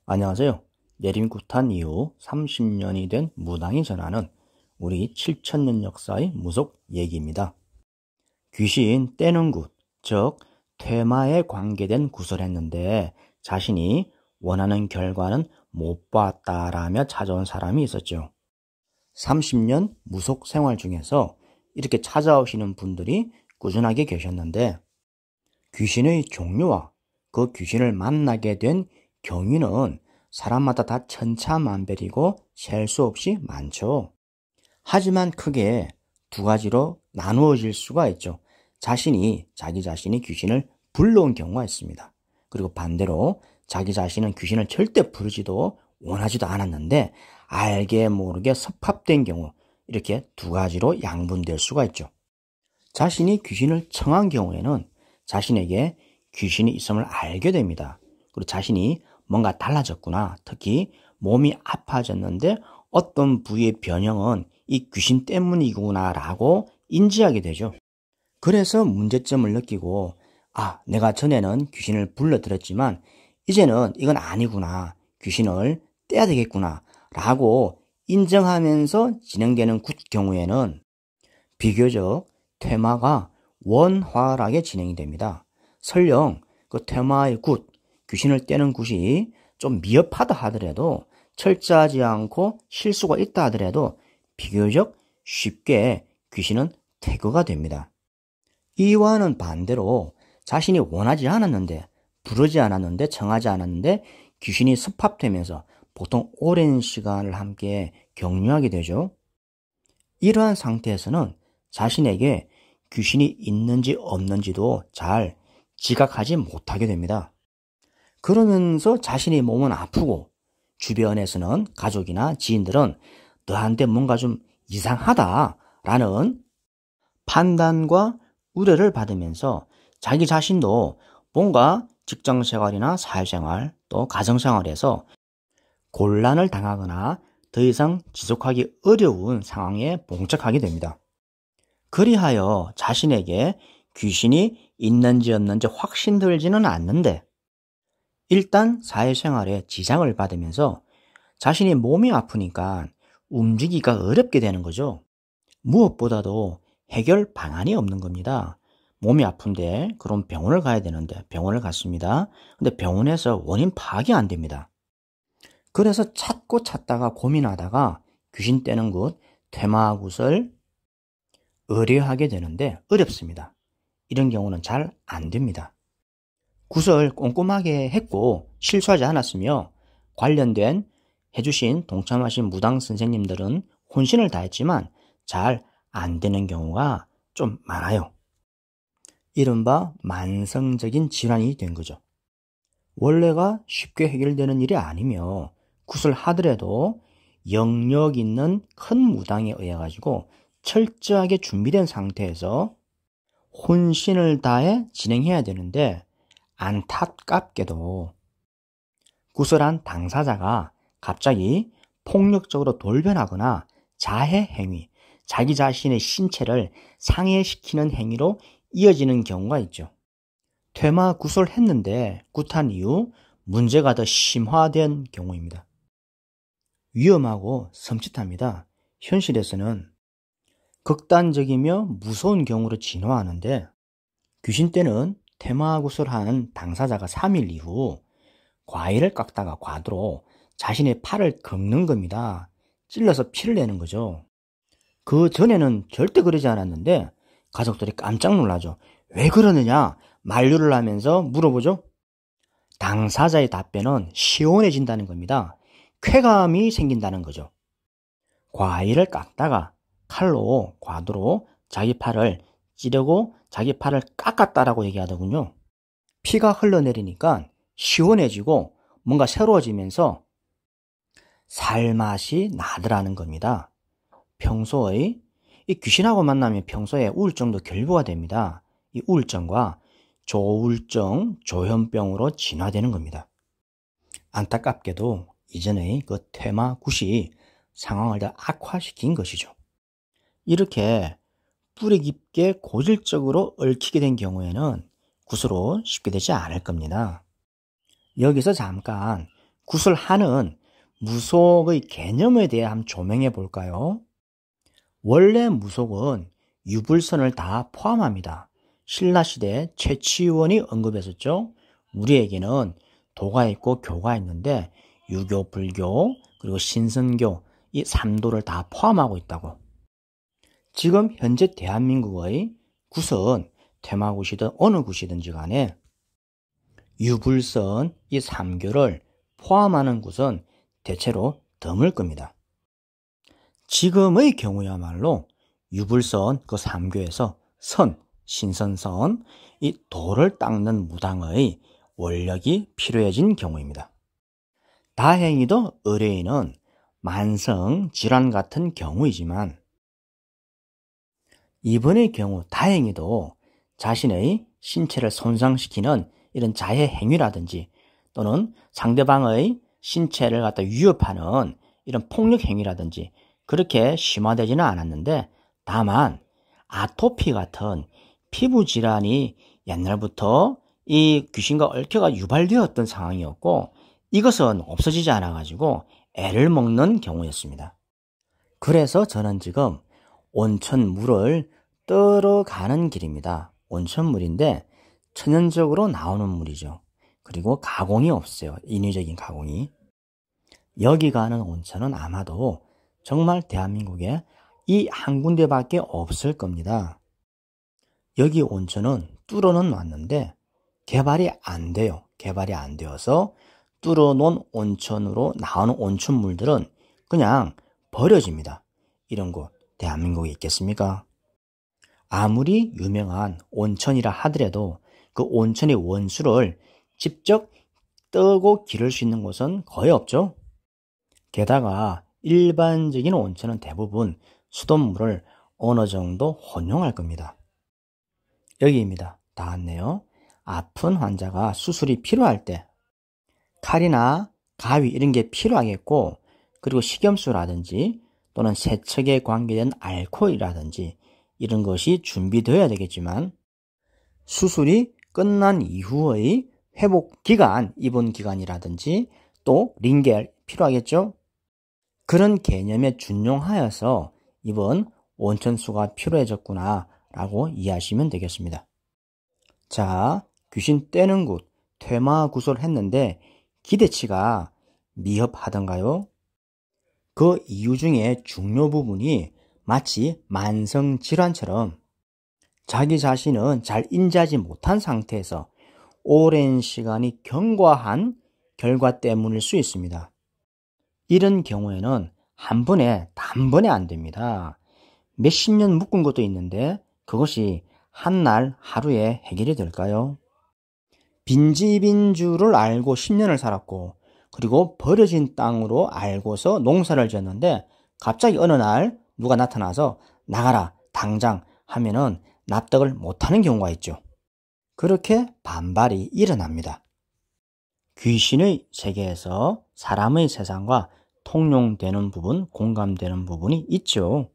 안녕하세요. 내림굿한 이후 30년이 된 무당이 전하는 우리 7000년 역사의 무속 얘기입니다. 귀신 떼는 굿, 즉 퇴마에 관계된 굿을 했는데 자신이 원하는 결과는 못 봤다라며 찾아온 사람이 있었죠. 30년 무속 생활 중에서 이렇게 찾아오시는 분들이 꾸준하게 계셨는데 귀신의 종류와 그 귀신을 만나게 된 경위는 사람마다 다 천차만별이고 셀 수 없이 많죠. 하지만 크게 두 가지로 나누어질 수가 있죠. 자기 자신이 귀신을 불러온 경우가 있습니다. 그리고 반대로 자기 자신은 귀신을 절대 부르지도 원하지도 않았는데 알게 모르게 섭합된 경우, 이렇게 두 가지로 양분될 수가 있죠. 자신이 귀신을 청한 경우에는 자신에게 귀신이 있음을 알게 됩니다. 그리고 자신이 뭔가 달라졌구나, 특히 몸이 아파졌는데 어떤 부위의 변형은 이 귀신 때문이구나 라고 인지하게 되죠. 그래서 문제점을 느끼고 내가 전에는 귀신을 불러들였지만 이제는 이건 아니구나, 귀신을 떼야 되겠구나 라고 인정하면서 진행되는 경우에는 비교적 퇴마가 원활하게 진행이 됩니다. 설령 그 퇴마의 귀신을 떼는 굿이 좀 미흡하다 하더라도, 철저하지 않고 실수가 있다 하더라도 비교적 쉽게 귀신은 퇴거가 됩니다. 이와는 반대로 자신이 원하지 않았는데, 부르지 않았는데, 청하지 않았는데 귀신이 습합되면서 보통 오랜 시간을 함께 격려하게 되죠. 이러한 상태에서는 자신에게 귀신이 있는지 없는지도 잘 지각하지 못하게 됩니다. 그러면서 자신의 몸은 아프고 주변에서는 가족이나 지인들은 너한테 뭔가 좀 이상하다라는 판단과 우려를 받으면서 자기 자신도 뭔가 직장생활이나 사회생활 또 가정생활에서 곤란을 당하거나 더 이상 지속하기 어려운 상황에 봉착하게 됩니다. 그리하여 자신에게 귀신이 있는지 없는지 확신 들지는 않는데 일단 사회생활에 지장을 받으면서 자신이 몸이 아프니까 움직이기가 어렵게 되는 거죠. 무엇보다도 해결 방안이 없는 겁니다. 몸이 아픈데 그럼 병원을 가야 되는데 병원을 갔습니다. 근데 병원에서 원인 파악이 안 됩니다. 그래서 찾다가 고민하다가 귀신 떼는 굿, 퇴마굿을 의뢰하게 되는데 어렵습니다. 이런 경우는 잘 안 됩니다. 굿을 꼼꼼하게 했고 실수하지 않았으며 관련된 해주신 동참하신 무당 선생님들은 혼신을 다했지만 잘 안 되는 경우가 좀 많아요. 이른바 만성적인 질환이 된 거죠. 원래가 쉽게 해결되는 일이 아니며 굿을 하더라도 영역 있는 큰 무당에 의해 가지고 철저하게 준비된 상태에서 혼신을 다해 진행해야 되는데 안타깝게도 굿을 한 당사자가 갑자기 폭력적으로 돌변하거나 자해 행위, 자기 자신의 신체를 상해시키는 행위로 이어지는 경우가 있죠. 퇴마 굿을 했는데 굿한 이후 문제가 더 심화된 경우입니다. 위험하고 섬찟합니다. 현실에서는 극단적이며 무서운 경우로 진화하는데 귀신 때는 퇴마 굿을 한 당사자가 3일 이후 과일을 깎다가 과도로 자신의 팔을 긁는 겁니다. 찔러서 피를 내는 거죠. 그 전에는 절대 그러지 않았는데 가족들이 깜짝 놀라죠. 왜 그러느냐 만류를 하면서 물어보죠. 당사자의 답변은 시원해진다는 겁니다. 쾌감이 생긴다는 거죠. 과일을 깎다가 칼로 과도로 자기 팔을 찌르고 자기 팔을 깎았다라고 얘기하더군요. 피가 흘러내리니까 시원해지고 뭔가 새로워지면서 살맛이 나더라는 겁니다. 평소에 이 귀신하고 만나면 평소에 우울증도 결부가 됩니다. 이 우울증과 조울증, 조현병으로 진화되는 겁니다. 안타깝게도 이전의 그 퇴마 굿이 상황을 더 악화시킨 것이죠. 이렇게 뿌리 깊게 고질적으로 얽히게 된 경우에는 구슬로 쉽게 되지 않을 겁니다. 여기서 잠깐 구슬하는 무속의 개념에 대해 한번 조명해 볼까요? 원래 무속은 유불선을 다 포함합니다. 신라시대 최치원이 언급했었죠. 우리에게는 도가 있고 교가 있는데 유교, 불교, 그리고 신선교 이 3도를 다 포함하고 있다고. 지금 현재 대한민국의 굿은 퇴마굿이든 어느 굿이든지 간에 유불선 이 3교를 포함하는 굿은 대체로 드물 겁니다. 지금의 경우야말로 유불선 그 3교에서 선, 신선선, 이 도를 닦는 무당의 원력이 필요해진 경우입니다. 다행히도 의뢰인은 만성 질환 같은 경우이지만 이번의 경우 다행히도 자신의 신체를 손상시키는 이런 자해 행위라든지 또는 상대방의 신체를 갖다 위협하는 이런 폭력 행위라든지 그렇게 심화되지는 않았는데 다만 아토피 같은 피부 질환이 옛날부터 이 귀신과 얽혀가 유발되었던 상황이었고 이것은 없어지지 않아 가지고 애를 먹는 경우였습니다. 그래서 저는 지금 온천물을 떠러 가는 길입니다. 온천물인데 천연적으로 나오는 물이죠. 그리고 가공이 없어요. 인위적인 가공이. 여기 가는 온천은 아마도 정말 대한민국에 이 한 군데밖에 없을 겁니다. 여기 온천은 뚫어는 놨는데 개발이 안 돼요. 개발이 안 되어서 뚫어놓은 온천으로 나오는 온천물들은 그냥 버려집니다. 이런 곳 대한민국에 있겠습니까? 아무리 유명한 온천이라 하더라도 그 온천의 원수를 직접 뜨고 기를 수 있는 곳은 거의 없죠. 게다가 일반적인 온천은 대부분 수돗물을 어느 정도 혼용할 겁니다. 여기입니다. 다 왔네요. 아픈 환자가 수술이 필요할 때 칼이나 가위 이런 게 필요하겠고 그리고 식염수라든지 또는 세척에 관계된 알코올이라든지 이런 것이 준비되어야 되겠지만 수술이 끝난 이후의 회복 기간, 입원 기간이라든지 또 링겔 필요하겠죠? 그런 개념에 준용하여서 이번 온천수가 필요해졌구나 라고 이해하시면 되겠습니다. 자, 귀신 떼는 굿, 퇴마굿을 했는데 기대치가 미흡하던가요? 그 이유 중에 중요 부분이 마치 만성질환처럼 자기 자신은 잘 인지하지 못한 상태에서 오랜 시간이 경과한 결과 때문일 수 있습니다. 이런 경우에는 단번에 안 됩니다. 몇십 년 묶은 것도 있는데 그것이 한 날 하루에 해결이 될까요? 빈집인 줄을 알고 10년을 살았고 그리고 버려진 땅으로 알고서 농사를 지었는데 갑자기 어느 날 누가 나타나서 나가라 당장 하면은 납득을 못하는 경우가 있죠. 그렇게 반발이 일어납니다. 귀신의 세계에서 사람의 세상과 통용되는 부분, 공감되는 부분이 있죠.